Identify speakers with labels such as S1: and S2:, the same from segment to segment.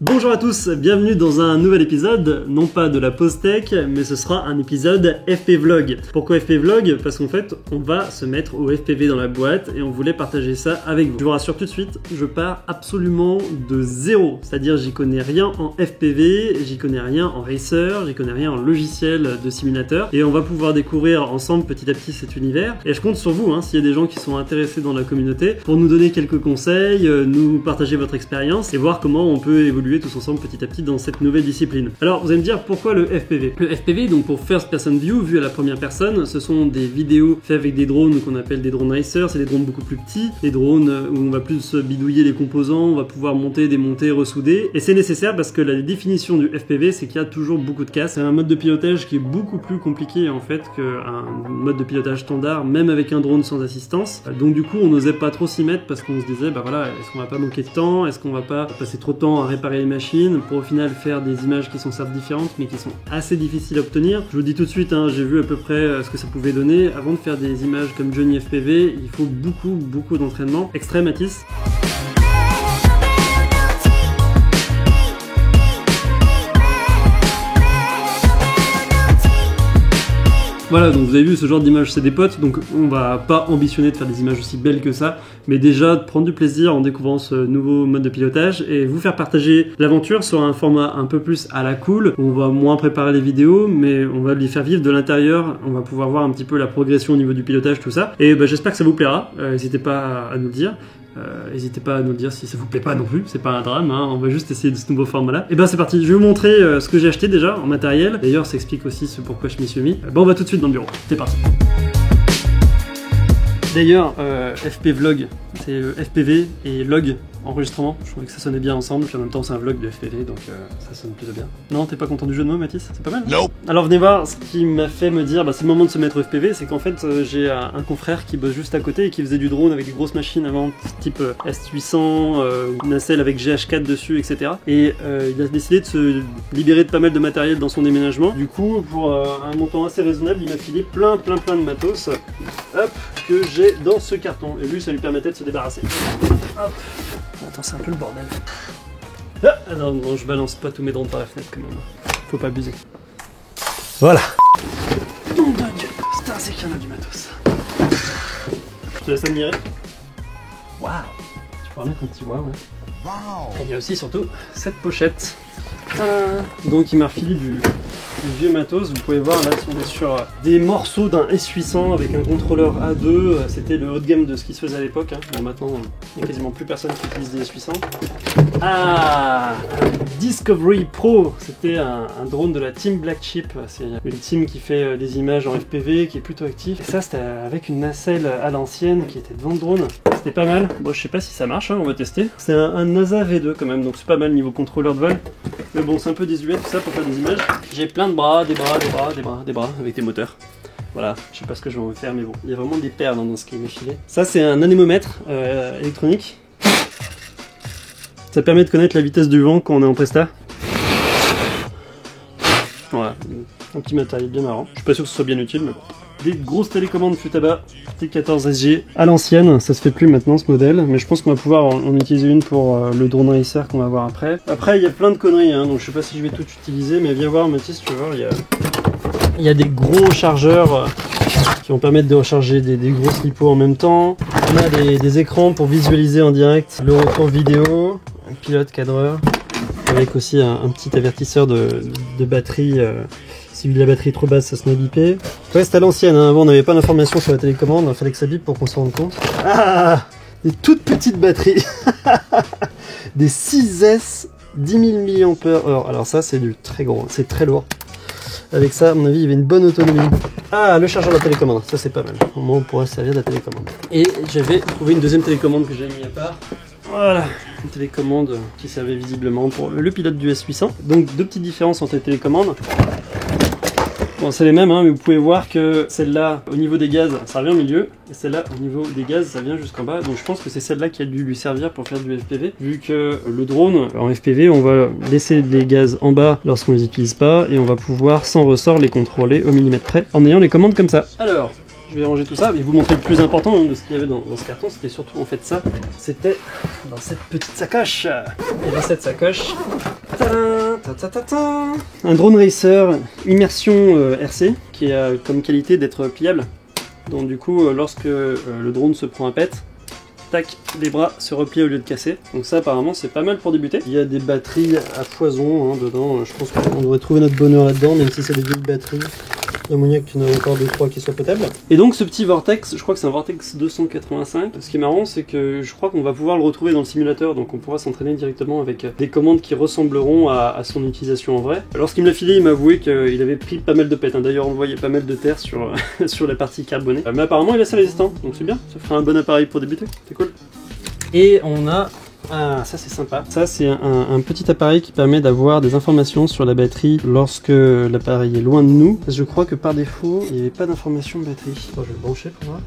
S1: Bonjour à tous, bienvenue dans un nouvel épisode, non pas de la pause tech, mais ce sera un épisode FP Vlog. Pourquoi FP Vlog? Parce qu'en fait, on va se mettre au FPV dans la boîte et on voulait partager ça avec vous. Je vous rassure tout de suite, je pars absolument de zéro, c'est-à-dire j'y connais rien en FPV, j'y connais rien en racer, j'y connais rien en logiciel de simulateur, et on va pouvoir découvrir ensemble petit à petit cet univers. Et je compte sur vous, s'il y a des gens qui sont intéressés dans la communauté, pour nous donner quelques conseils, nous partager votre expérience et voir comment on peut évoluer tous ensemble petit à petit dans cette nouvelle discipline. Alors vous allez me dire pourquoi le FPV? Le FPV, donc pour First Person View, vu à la première personne, ce sont des vidéos faites avec des drones qu'on appelle des drones racer, c'est des drones beaucoup plus petits, des drones où on va plus bidouiller les composants, on va pouvoir monter, démonter, ressouder, et c'est nécessaire parce que la définition du FPV c'est qu'il y a toujours beaucoup de casse. C'est un mode de pilotage qui est beaucoup plus compliqué en fait qu'un mode de pilotage standard, même avec un drone sans assistance. Donc du coup on n'osait pas trop s'y mettre parce qu'on se disait bah voilà, est-ce qu'on va pas manquer de temps, est-ce qu'on va pas passer trop de temps à réparer les machines pour au final faire des images qui sont certes différentes mais qui sont assez difficiles à obtenir. Je vous dis tout de suite, j'ai vu à peu près ce que ça pouvait donner. Avant de faire des images comme Johnny FPV, il faut beaucoup d'entraînement. Extrême Matisse. Voilà, donc vous avez vu ce genre d'image, c'est des potes, donc on va pas ambitionner de faire des images aussi belles que ça, mais déjà de prendre du plaisir en découvrant ce nouveau mode de pilotage et vous faire partager l'aventure sur un format un peu plus à la cool. On va moins préparer les vidéos, mais on va les faire vivre de l'intérieur, on va pouvoir voir un petit peu la progression au niveau du pilotage, tout ça. Et j'espère que ça vous plaira, n'hésitez pas à nous le dire. N'hésitez pas à nous dire si ça vous plaît pas non plus, c'est pas un drame, on va juste essayer de ce nouveau format là. Et c'est parti, je vais vous montrer ce que j'ai acheté déjà en matériel. D'ailleurs ça explique aussi ce pourquoi je m'y suis mis. On va tout de suite dans le bureau, c'est parti. D'ailleurs, FP Vlog, c'est FPV et log, enregistrement. Je trouvais que ça sonnait bien ensemble, puis en même temps c'est un vlog de FPV, donc ça sonne plutôt bien. Non, t'es pas content du jeu de mots, Mathis? C'est pas mal? Non. Alors venez voir, ce qui m'a fait me dire, c'est le moment de se mettre au FPV, c'est qu'en fait j'ai un confrère qui bosse juste à côté et qui faisait du drone avec des grosses machines avant, type S800, nacelle avec GH4 dessus, etc. Et il a décidé de se libérer de pas mal de matériel dans son déménagement. Du coup, pour un montant assez raisonnable, il m'a filé plein de matos, hop, que j'ai dans ce carton. Et lui, ça lui permettait de se débarrasser. Hop. Attends, c'est un peu le bordel. Ah non, je balance pas tous mes drones par la fenêtre quand même. Faut pas abuser. Voilà. Nom de Dieu. Putain, c'est qu'il y en a du matos. Je te laisse admirer. Waouh. Tu peux remettre un petit waouh, ouais. Et il y a aussi surtout cette pochette. Donc il m'a refilé du vieux matos. Vous pouvez voir là, on est sur des morceaux d'un S800 avec un contrôleur A2. C'était le haut de gamme de ce qui se faisait à l'époque. Bon, maintenant il n'y a quasiment plus personne qui utilise des S800. Discovery Pro, c'était un drone de la team Black Sheep. C'est une team qui fait des images en FPV, qui est plutôt active. Et ça c'était avec une nacelle à l'ancienne qui était devant le drone. C'était pas mal. Bon, je sais pas si ça marche, on va tester. C'est un NASA V2 quand même, donc c'est pas mal niveau contrôleur de vol. Mais bon, c'est un peu désuet tout ça pour faire des images. J'ai plein de bras, des bras avec des moteurs. Voilà, je sais pas ce que je vais en faire, mais bon, il y a vraiment des perles dans ce qui m'est filé. Ça, c'est un anémomètre électronique. Ça permet de connaître la vitesse du vent quand on est en presta. Voilà, un petit matériel bien marrant. Je suis pas sûr que ce soit bien utile, mais bon. Des grosses télécommandes Futaba T14 SG à l'ancienne, ça se fait plus maintenant ce modèle, mais je pense qu'on va pouvoir en utiliser une pour le drone racer qu'on va voir après. Après il y a plein de conneries, donc je sais pas si je vais tout utiliser, mais viens voir Mathis, tu vas voir, il y a des gros chargeurs qui vont permettre de recharger des grosses lipos en même temps. On a des écrans pour visualiser en direct le retour vidéo, un pilote cadreur, avec aussi un petit avertisseur de batterie. Si la batterie est trop basse, ça se met à biper. Ouais, c'est à l'ancienne, avant on n'avait pas d'informations sur la télécommande, il fallait que ça bip pour qu'on se rende compte. Des toutes petites batteries. Des 6S 10 000 mAh. Alors ça c'est du très gros, c'est très lourd. Avec ça, à mon avis, il y avait une bonne autonomie. Le chargeur de la télécommande, ça c'est pas mal. Au moins on pourrait se servir de la télécommande. Et j'avais trouvé une deuxième télécommande que j'ai mis à part. Voilà, une télécommande qui servait visiblement pour le pilote du S800. Donc deux petites différences entre les télécommandes. Bon, c'est les mêmes, mais vous pouvez voir que celle-là, au niveau des gaz, ça vient au milieu, et celle-là, au niveau des gaz, ça vient jusqu'en bas. Donc je pense que c'est celle-là qui a dû lui servir pour faire du FPV, vu que le drone, en FPV, on va laisser les gaz en bas lorsqu'on les utilise pas, et on va pouvoir, sans ressort, les contrôler au millimètre près, en ayant les commandes comme ça. Alors, je vais ranger tout ça, et vous montrer le plus important de ce qu'il y avait dans ce carton, c'était surtout en fait ça, c'était dans cette petite sacoche. Et dans cette sacoche, Un drone racer immersion RC qui a comme qualité d'être pliable. Donc du coup, lorsque le drone se prend un pet, tac, les bras se replient au lieu de casser. Donc ça apparemment c'est pas mal pour débuter. Il y a des batteries à foison dedans. Je pense qu'on devrait trouver notre bonheur là-dedans, même si c'est des vieilles batteries. D'ammoniac, il y en a encore 2-3 qui soient potables. Et donc ce petit Vortex, je crois que c'est un Vortex 285. Ce qui est marrant, c'est que je crois qu'on va pouvoir le retrouver dans le simulateur, donc on pourra s'entraîner directement avec des commandes qui ressembleront à son utilisation en vrai. Lorsqu'il me l'a filé, il m'a avoué qu'il avait pris pas mal de pètes. D'ailleurs, on voyait pas mal de terre sur, sur la partie carbonée. Mais apparemment, il est assez résistant, donc c'est bien. Ça fera un bon appareil pour débuter, c'est cool. Et on a... Ah, ça c'est sympa. Ça c'est un petit appareil qui permet d'avoir des informations sur la batterie lorsque l'appareil est loin de nous. Je crois que par défaut, il n'y avait pas d'information de batterie. Bon, je vais le brancher pour voir.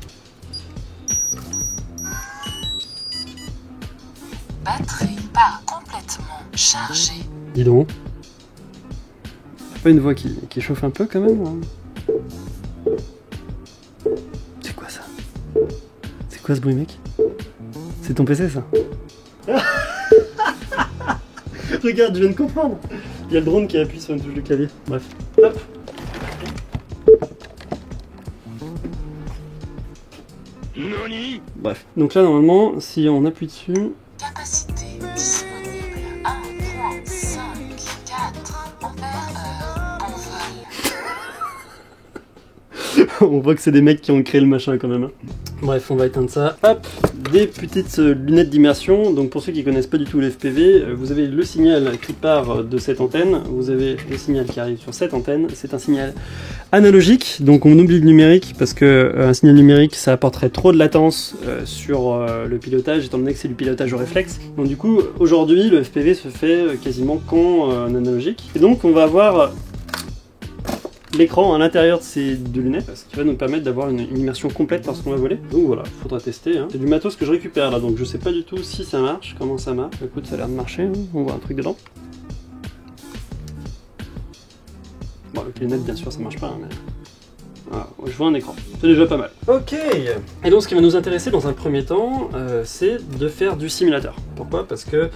S2: Batterie pas complètement chargée.
S1: Dis donc. Pas une voix qui chauffe un peu quand même, hein. C'est quoi ça? C'est quoi ce bruit, mec? C'est ton PC ça? Regarde, je viens de comprendre. Il y a le drone qui appuie sur une touche de clavier. Bref. Hop. Bref. Donc là, normalement, si on appuie dessus...
S2: Capacité disponible 1.54 ampères-heure en vol.
S1: On voit que c'est des mecs qui ont créé le machin quand même. Bref, on va éteindre ça. Hop, des petites lunettes d'immersion. Donc pour ceux qui connaissent pas du tout le FPV, vous avez le signal qui part de cette antenne. Vous avez le signal qui arrive sur cette antenne. C'est un signal analogique. Donc on oublie le numérique parce que un signal numérique ça apporterait trop de latence sur le pilotage, étant donné que c'est du pilotage au réflexe. Donc du coup, aujourd'hui, le FPV se fait quasiment qu'en analogique. Et donc on va avoir l'écran à l'intérieur de ces deux lunettes, ce qui va nous permettre d'avoir une immersion complète lorsqu'on va voler. Donc voilà, faudra tester. Hein. C'est du matos que je récupère là, donc je sais pas du tout si ça marche, comment ça marche. Écoute, ça a l'air de marcher, hein. On voit un truc dedans. Bon, avec les lunettes, bien sûr, ça marche pas, hein, mais... Voilà, je vois un écran, c'est déjà pas mal. Ok. Et donc ce qui va nous intéresser dans un premier temps, c'est de faire du simulateur. Pourquoi? Parce que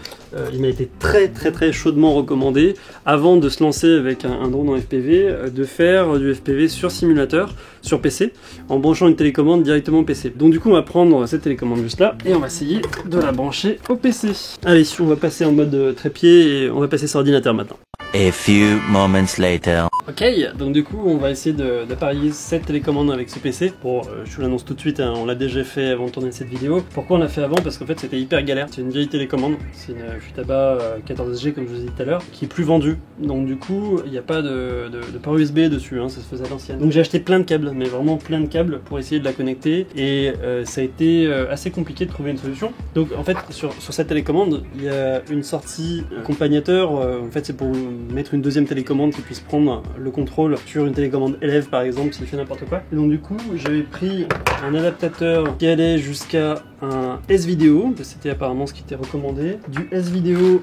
S1: il m'a été très chaudement recommandé, avant de se lancer avec un drone en FPV, de faire du FPV sur simulateur, sur PC, en branchant une télécommande directement au PC. Donc du coup on va prendre cette télécommande juste là, et on va essayer de la brancher au PC. Allez, on va passer en mode trépied, et on va passer sur ordinateur maintenant.
S3: A few moments later.
S1: Ok, donc du coup on va essayer d'appareiller cette télécommande avec ce PC. Bon, je vous l'annonce tout de suite, hein, on l'a déjà fait avant de tourner cette vidéo. Pourquoi on l'a fait avant? Parce qu'en fait c'était hyper galère. C'est une vieille télécommande, c'est une Futaba 14SG comme je vous ai dit tout à l'heure, qui est plus vendue. Donc du coup il n'y a pas de port USB dessus, hein, ça se faisait à l'ancienne. Donc j'ai acheté plein de câbles, mais vraiment plein de câbles pour essayer de la connecter. Et ça a été assez compliqué de trouver une solution. Donc en fait sur cette télécommande il y a une sortie accompagnateur. En fait c'est pour mettre une deuxième télécommande qui puisse prendre le contrôle sur une télécommande élève par exemple s'il fait n'importe quoi. Et donc du coup j'avais pris un adaptateur qui allait jusqu'à un S-Vidéo, c'était apparemment ce qui était recommandé, du S-Vidéo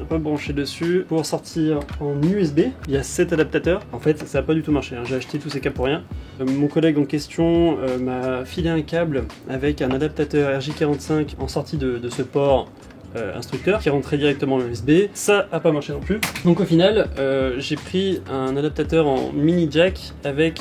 S1: rebranché dessus pour sortir en USB. Il y a 7 adaptateurs. En fait ça n'a pas du tout marché, hein. J'ai acheté tous ces câbles pour rien. Mon collègue en question m'a filé un câble avec un adaptateur RJ45 en sortie de ce port instructeur qui rentrait directement en USB. Ça a pas marché non plus. Donc au final j'ai pris un adaptateur en mini jack avec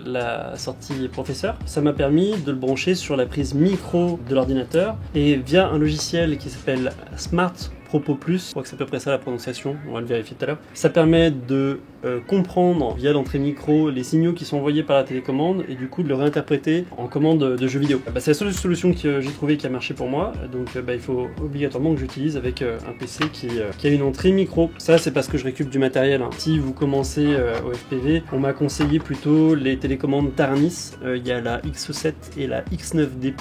S1: la sortie professeur. Ça m'a permis de le brancher sur la prise micro de l'ordinateur et via un logiciel qui s'appelle Smart Propos Plus, je crois que c'est à peu près ça la prononciation, on va le vérifier tout à l'heure. Ça permet de comprendre via l'entrée micro les signaux qui sont envoyés par la télécommande et du coup de le réinterpréter en commande de jeux vidéo. C'est la seule solution que j'ai trouvé qui a marché pour moi, donc il faut obligatoirement que j'utilise avec un PC qui a une entrée micro. Ça c'est parce que je récupère du matériel, hein. Si vous commencez au FPV, on m'a conseillé plutôt les télécommandes Taranis. Il y a la X7 et la X9D+,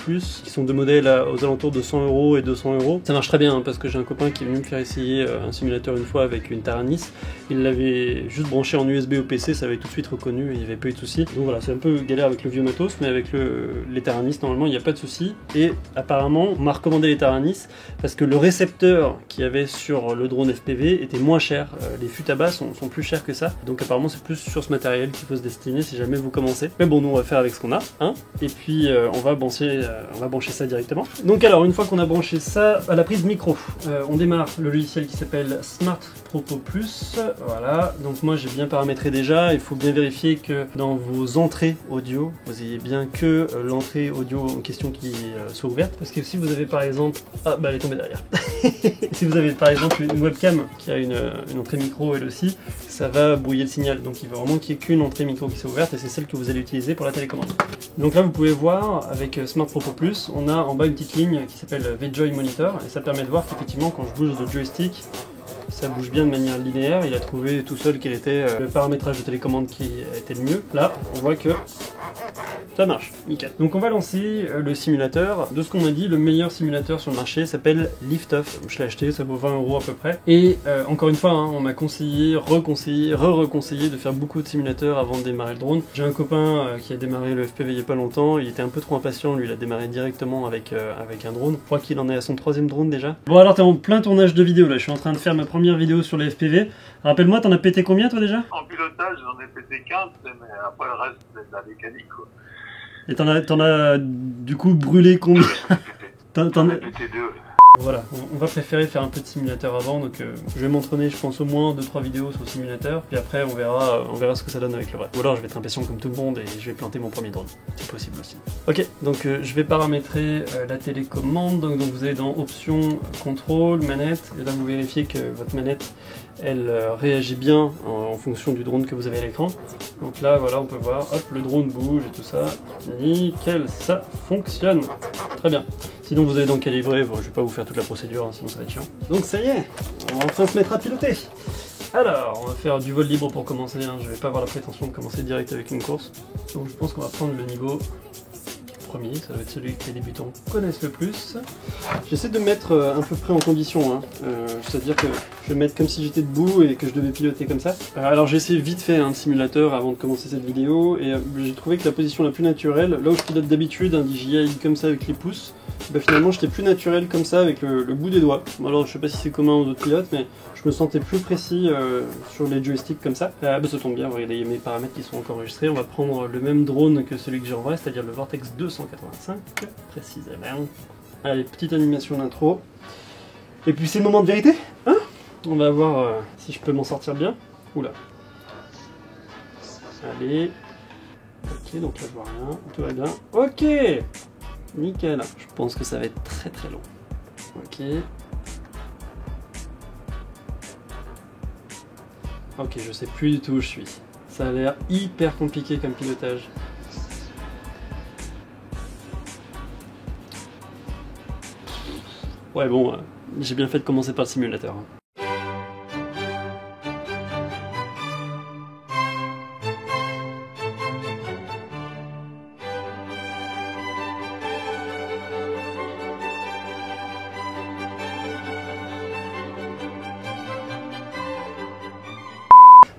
S1: qui sont deux modèles aux alentours de 100 € et 200 €. Ça marche très bien, hein, parce que j'ai un copain qui est venu me faire essayer un simulateur une fois avec une Taranis. Il l'avait juste branché en USB au PC, ça avait tout de suite reconnu et il n'y avait pas eu de soucis. Donc voilà, c'est un peu galère avec le vieux matos, mais avec les Taranis, normalement, il n'y a pas de soucis. Et apparemment, on m'a recommandé les Taranis parce que le récepteur qu'il y avait sur le drone FPV était moins cher. Les Futaba sont plus chers que ça. Donc apparemment, c'est plus sur ce matériel qu'il faut se destiner si jamais vous commencez. Mais bon, nous, on va faire avec ce qu'on a, hein. Et puis, on va brancher ça directement. Donc alors, une fois qu'on a branché ça à la prise micro, on démarre le logiciel qui s'appelle Smart Propos Plus. Voilà, donc moi j'ai bien paramétré déjà. Il faut bien vérifier que dans vos entrées audio, vous ayez bien que l'entrée audio en question qui soit ouverte. Parce que si vous avez par exemple... Ah bah elle est tombée derrière. Si vous avez par exemple une webcam qui a une entrée micro elle aussi, ça va brouiller le signal. Donc il va vraiment qu'il n'y ait qu'une entrée micro qui soit ouverte et c'est celle que vous allez utiliser pour la télécommande. Donc là vous pouvez voir avec Smart Propos Plus, on a en bas une petite ligne qui s'appelle VJoy Monitor et ça permet de voir qu'effectivement quand je bouge le joystick, ça bouge bien de manière linéaire. Il a trouvé tout seul quel était le paramétrage de télécommande qui était le mieux. Là, on voit que ça marche, nickel. Donc on va lancer le simulateur. De ce qu'on m'a dit, le meilleur simulateur sur le marché s'appelle Liftoff. Je l'ai acheté, ça vaut 20 € à peu près. Et encore une fois, hein, on m'a conseillé, reconseillé de faire beaucoup de simulateurs avant de démarrer le drone. J'ai un copain qui a démarré le FPV il y a pas longtemps. Il était un peu trop impatient, lui il a démarré directement avec un drone. Je crois qu'il en est à son 3e drone déjà. Bon alors t'es en plein tournage de vidéo là, je suis en train de faire ma première vidéo sur les FPV. Rappelle-moi, t'en as pété combien toi déjà?
S4: En pilotage, j'en ai pété 15, mais après le reste, c'est de la mécanique, quoi.
S1: Et t'en as du coup brûlé combien?
S4: J'en ai pété 2.
S1: Voilà, on va préférer faire un peu de simulateur avant, donc je vais m'entraîner je pense au moins 2-3 vidéos sur le simulateur, puis après on verra ce que ça donne avec le vrai. Ou alors je vais être impatient comme tout le monde et je vais planter mon premier drone, c'est possible aussi. Ok, donc je vais paramétrer la télécommande, donc vous allez dans options, contrôle, manette, et là vous vérifiez que votre manette elle réagit bien en fonction du drone que vous avez à l'écran. Donc là voilà, on peut voir, hop, le drone bouge et tout ça, nickel, ça fonctionne, très bien. Sinon vous allez dans calibrer, bon, je vais pas vous faire toute la procédure, hein, sinon ça va être chiant. Donc ça y est, on va enfin se mettre à piloter. Alors, on va faire du vol libre pour commencer, hein. Je vais pas avoir la prétention de commencer direct avec une course. Donc je pense qu'on va prendre le niveau premier, ça doit être celui que les débutants connaissent le plus. J'essaie de me mettre à peu près en condition, hein. C'est-à-dire que je vais me mettre comme si j'étais debout et que je devais piloter comme ça. Alors j'ai essayé vite fait un simulateur avant de commencer cette vidéo et j'ai trouvé que la position la plus naturelle, là où je pilote d'habitude, un DJI comme ça avec les pouces, bah finalement j'étais plus naturel comme ça avec le bout des doigts. Bon, alors je sais pas si c'est commun aux autres pilotes, mais je me sentais plus précis sur les joysticks comme ça. Bah ça tombe bien, regardez, il y a mes paramètres qui sont encore enregistrés. On va prendre le même drone que celui que j'ai en vrai, c'est-à-dire le Vortex 285 précisément. Allez, petite animation d'intro. Et puis c'est le moment de vérité, hein? On va voir si je peux m'en sortir bien. Oula. Allez. Ok, donc là je vois rien, tout va bien. Ok, nickel. Je pense que ça va être très très long. Ok. Ok, je sais plus du tout où je suis. Ça a l'air hyper compliqué comme pilotage. Ouais bon, j'ai bien fait de commencer par le simulateur.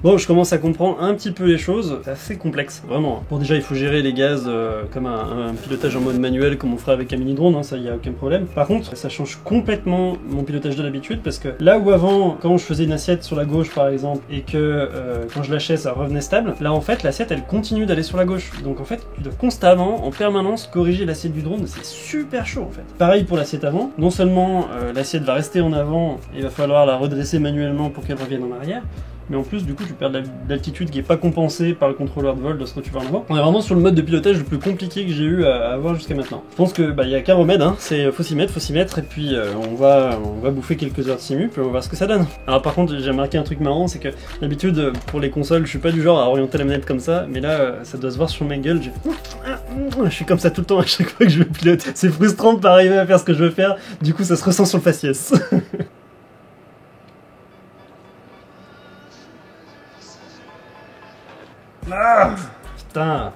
S1: Bon, je commence à comprendre un petit peu les choses, c'est assez complexe, vraiment. Bon déjà il faut gérer les gaz comme un pilotage en mode manuel comme on ferait avec un mini drone, hein, ça y a aucun problème. Par contre, ça change complètement mon pilotage de l'habitude parce que là où avant, quand je faisais une assiette sur la gauche par exemple et que quand je lâchais ça revenait stable, là en fait l'assiette elle continue d'aller sur la gauche. Donc en fait tu dois constamment, en permanence, corriger l'assiette du drone, c'est super chaud en fait. Pareil pour l'assiette avant, non seulement l'assiette va rester en avant et il va falloir la redresser manuellement pour qu'elle revienne en arrière, mais en plus du coup tu perds de l'altitude qui n'est pas compensée par le contrôleur de vol de ce que tu vas en voir. On est vraiment sur le mode de pilotage le plus compliqué que j'ai eu à avoir jusqu'à maintenant. Je pense que y a qu'un remède, hein, c'est faut s'y mettre et puis on va bouffer quelques heures de simu puis on va voir ce que ça donne. Alors par contre j'ai remarqué un truc marrant, c'est que d'habitude pour les consoles je suis pas du genre à orienter la manette comme ça, mais là ça doit se voir sur ma gueule, je suis comme ça tout le temps à chaque fois que je veux piloter. C'est frustrant de pas arriver à faire ce que je veux faire, du coup ça se ressent sur le faciès. Ah putain.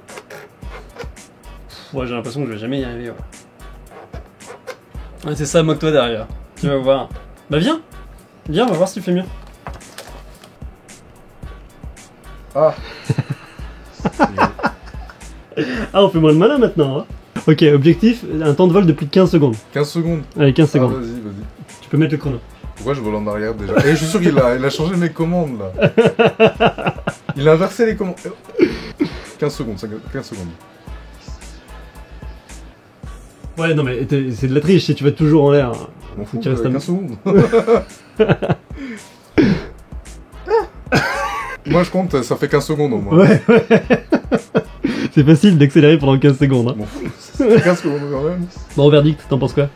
S1: Ouais, j'ai l'impression que je vais jamais y arriver. Ouais. Ah, c'est ça, moque-toi derrière. Tu vas voir. Bah viens. Viens, on va voir si tu fais mieux.
S5: Ah.
S1: Ah, on fait moins le malin maintenant. Hein. Ok, objectif, un temps de vol de plus de 15 secondes.
S5: 15 secondes.
S1: Allez, 15 secondes.
S5: Vas-y.
S1: Tu peux mettre le chrono.
S5: Pourquoi je vole en arrière déjà? Et je suis sûr qu'il a changé mes commandes là. Il a inversé les commandes. 15 secondes, 15 secondes.
S1: Ouais, non mais c'est de la triche si tu vas toujours en l'air.
S5: On fout,
S1: Tu restes à
S5: 15 secondes. Moi je compte, ça fait 15 secondes au moins.
S1: Ouais. C'est facile d'accélérer pendant 15 secondes. Hein.
S5: M'en fous, ça fait 15 secondes quand même.
S1: Bon, verdict, t'en penses quoi?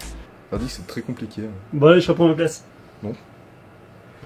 S5: T'as dit que c'est très compliqué.
S1: Bon, allez, je reprends ma place.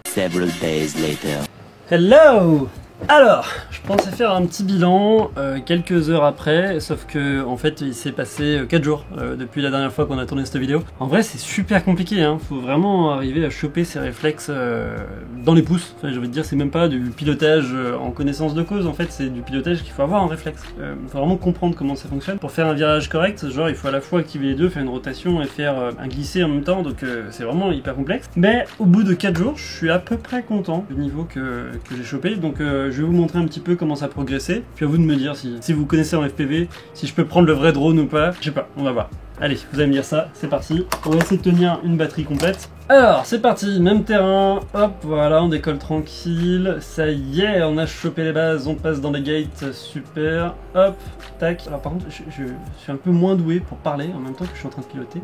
S3: Several days later.
S1: Hello! Alors, je pensais faire un petit bilan quelques heures après, sauf que en fait il s'est passé 4 jours depuis la dernière fois qu'on a tourné cette vidéo. En vrai c'est super compliqué, hein. Faut vraiment arriver à choper ses réflexes dans les pouces. Enfin, j'ai envie de dire c'est même pas du pilotage en connaissance de cause, en fait c'est du pilotage qu'il faut avoir en réflexe. Faut vraiment comprendre comment ça fonctionne. Pour faire un virage correct, genre il faut à la fois activer les deux, faire une rotation et faire un glissé en même temps, donc c'est vraiment hyper complexe. Mais au bout de 4 jours, je suis à peu près content du niveau que j'ai chopé, donc je vais vous montrer un petit peu comment ça a progressé, puis à vous de me dire si vous connaissez en FPV, si je peux prendre le vrai drone ou pas, je sais pas, on va voir. Allez, vous allez me dire ça, c'est parti. On va essayer de tenir une batterie complète. Alors, c'est parti, même terrain, hop, voilà, on décolle tranquille, ça y est, on a chopé les bases, on passe dans les gates, super, hop, tac. Alors par contre, je suis un peu moins doué pour parler en même temps que je suis en train de piloter.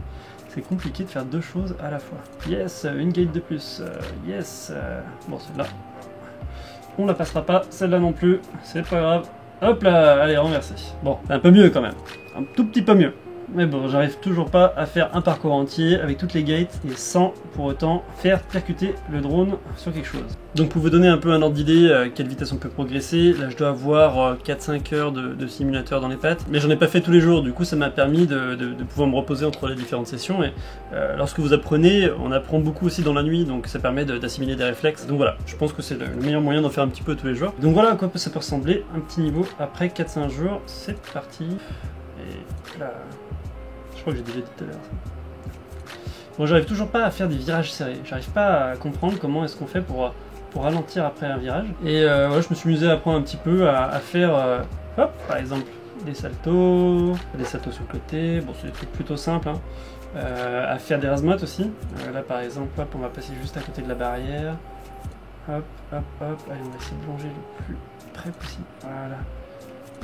S1: C'est compliqué de faire deux choses à la fois. Yes, une gate de plus, yes, bon celle-là. On la passera pas, celle-là non plus, c'est pas grave. Hop là, allez, renversé. Bon, c'est un peu mieux quand même, un tout petit peu mieux. Mais bon, j'arrive toujours pas à faire un parcours entier avec toutes les gates et sans pour autant faire percuter le drone sur quelque chose. Donc pour vous donner un peu un ordre d'idée à quelle vitesse on peut progresser, là je dois avoir 4-5 heures de simulateur dans les pattes, mais j'en ai pas fait tous les jours, du coup ça m'a permis de pouvoir me reposer entre les différentes sessions, et lorsque vous apprenez, on apprend beaucoup aussi dans la nuit, donc ça permet d'assimiler des réflexes, donc voilà, je pense que c'est le meilleur moyen d'en faire un petit peu tous les jours. Donc voilà à quoi ça peut ressembler, un petit niveau après 4-5 jours, c'est parti, et là... Je crois que j'ai déjà dit tout à l'heure. Bon, j'arrive toujours pas à faire des virages serrés. J'arrive pas à comprendre comment est-ce qu'on fait pour ralentir après un virage. Et ouais, je me suis amusé à apprendre un petit peu à faire, hop, par exemple, des saltos sur le côté. Bon, c'est des trucs plutôt simples. Hein. À faire des razmotes aussi. Là, par exemple, hop, on va passer juste à côté de la barrière. Hop, hop, hop. Allez, on va essayer de plonger le plus près possible. Voilà.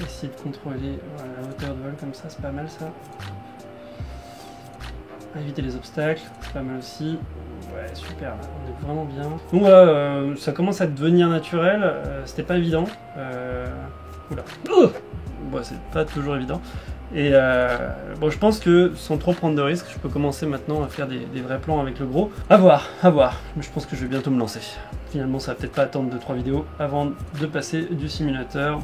S1: Essayer de contrôler voilà, la hauteur de vol comme ça, c'est pas mal ça. Éviter les obstacles, c'est pas mal aussi. Ouais, super, on est vraiment bien. Donc voilà, ça commence à devenir naturel, c'était pas évident. Oula. Bon, c'est pas toujours évident. Et bon, je pense que sans trop prendre de risques, je peux commencer maintenant à faire des vrais plans avec le gros. À voir, à voir. Je pense que je vais bientôt me lancer. Finalement, ça va peut-être pas attendre 2-3 vidéos avant de passer du simulateur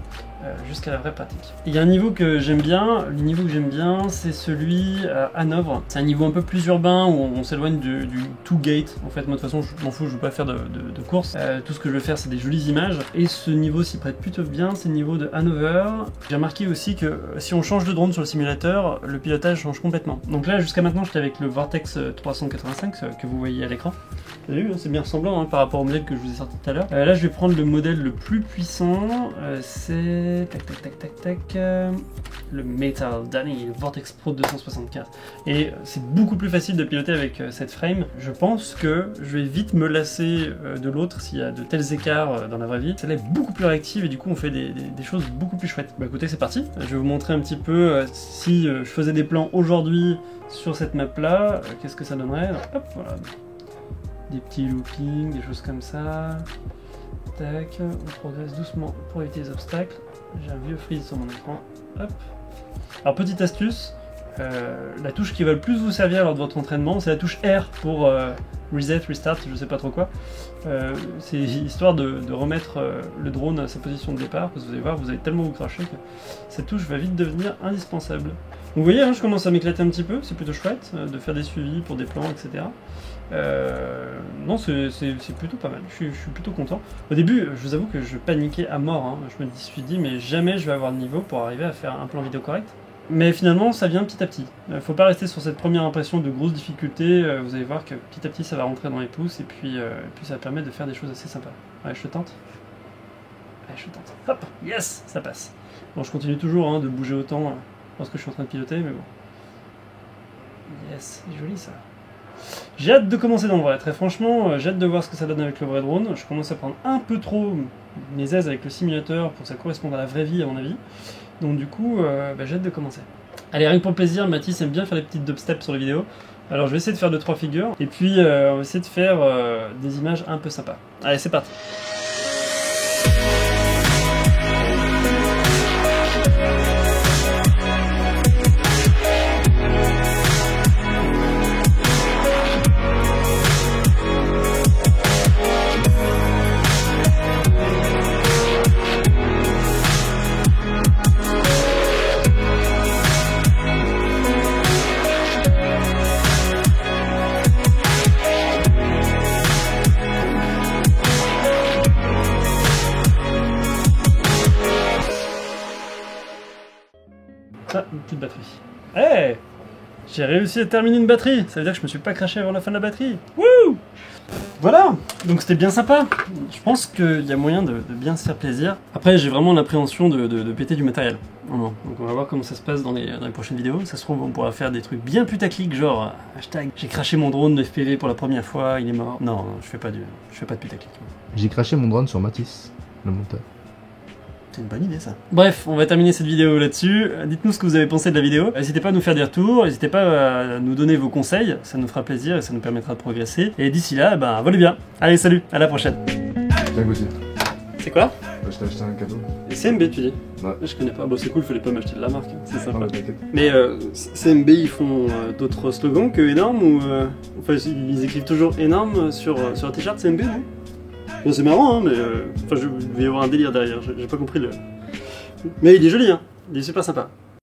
S1: jusqu'à la vraie pratique. Il y a un niveau que j'aime bien, le niveau que j'aime bien, c'est celui à Hanovre. C'est un niveau un peu plus urbain où on s'éloigne du two gate. En fait, moi de toute façon, je m'en fous, je veux pas faire de course. Tout ce que je veux faire, c'est des jolies images. Et ce niveau s'y prête plutôt bien, c'est le niveau de Hanovre. J'ai remarqué aussi que si on change de drone sur le simulateur, le pilotage change complètement. Donc là, jusqu'à maintenant, j'étais avec le Vortex 385 que vous voyez à l'écran. Vous avez vu, c'est bien ressemblant hein, par rapport au modèle que je vous ai sorti tout à l'heure. Là, je vais prendre le modèle le plus puissant. C'est... le Metal Danny, le Vortex Pro 264. Et c'est beaucoup plus facile de piloter avec cette frame. Je pense que je vais vite me lasser de l'autre s'il y a de tels écarts dans la vraie vie. Celle-là est beaucoup plus réactive et du coup, on fait des choses beaucoup plus chouettes. Bah écoutez, c'est parti. Je vais vous montrer un petit peu si je faisais des plans aujourd'hui sur cette map-là, qu'est-ce que ça donnerait. Alors, hop, voilà. Des petits loopings, des choses comme ça. Tac, on progresse doucement pour éviter les obstacles. J'ai un vieux freeze sur mon écran. Hop. Alors petite astuce, la touche qui va le plus vous servir lors de votre entraînement, c'est la touche R pour reset, restart, je sais pas trop quoi. C'est histoire de remettre le drone à sa position de départ, parce que vous allez voir, vous allez tellement vous cracher que cette touche va vite devenir indispensable. Donc vous voyez, hein, je commence à m'éclater un petit peu, c'est plutôt chouette de faire des suivis pour des plans, etc. Non, c'est plutôt pas mal, je suis plutôt content. Au début, je vous avoue que je paniquais à mort, hein. Je me suis dit, mais jamais je vais avoir de niveau pour arriver à faire un plan vidéo correct. Mais finalement, ça vient petit à petit. Faut pas rester sur cette première impression de grosse difficulté, vous allez voir que petit à petit ça va rentrer dans les pouces, et puis ça va permettre de faire des choses assez sympas. Allez, je tente. Allez, je tente. Hop, yes, ça passe. Bon, je continue toujours hein, de bouger autant lorsque je suis en train de piloter, mais bon. Yes, c'est joli ça. J'ai hâte de commencer dans le vrai, très franchement, j'ai hâte de voir ce que ça donne avec le vrai drone. Je commence à prendre un peu trop mes aises avec le simulateur pour que ça corresponde à la vraie vie à mon avis. Donc du coup, j'ai hâte de commencer. Allez, rien que pour le plaisir, Mathis aime bien faire des petites dubsteps sur les vidéos. Alors je vais essayer de faire 2-3 figures, et puis on va essayer de faire des images un peu sympas. Allez, c'est parti. Ah, une petite batterie. Hey, j'ai réussi à terminer une batterie. Ça veut dire que je me suis pas craché avant la fin de la batterie. Wouh! Voilà, donc c'était bien sympa. Je pense qu'il y a moyen de bien se faire plaisir. Après, j'ai vraiment l'appréhension de péter du matériel. Vraiment. Donc on va voir comment ça se passe dans les prochaines vidéos. Ça se trouve, on pourra faire des trucs bien putaclic, genre hashtag j'ai craché mon drone de FPV pour la première fois, il est mort. Non, je fais pas de putaclic.
S6: J'ai craché mon drone sur Matisse, le monteur.
S1: C'est une bonne idée ça. Bref, on va terminer cette vidéo là-dessus. Dites-nous ce que vous avez pensé de la vidéo. N'hésitez pas à nous faire des retours, n'hésitez pas à nous donner vos conseils, ça nous fera plaisir et ça nous permettra de progresser. Et d'ici là, ben volez bien. Allez, salut, à la prochaine.
S5: Tiens, aussi.
S1: C'est quoi?
S5: Je t'ai acheté un cadeau.
S1: CMB, tu dis?
S5: Ouais.
S1: Je connais pas. Bon, c'est cool, fallait pas m'acheter de la marque, hein. C'est sympa.
S5: Non, mais t'inquiète.
S1: Mais CMB, ils font d'autres slogans que énorme ou enfin, ils écrivent toujours énorme sur un t-shirt CMB, non? Bon, c'est marrant, hein, mais enfin, il va y avoir un délire derrière. J'ai pas compris le. Mais il est joli, hein. Il est super sympa.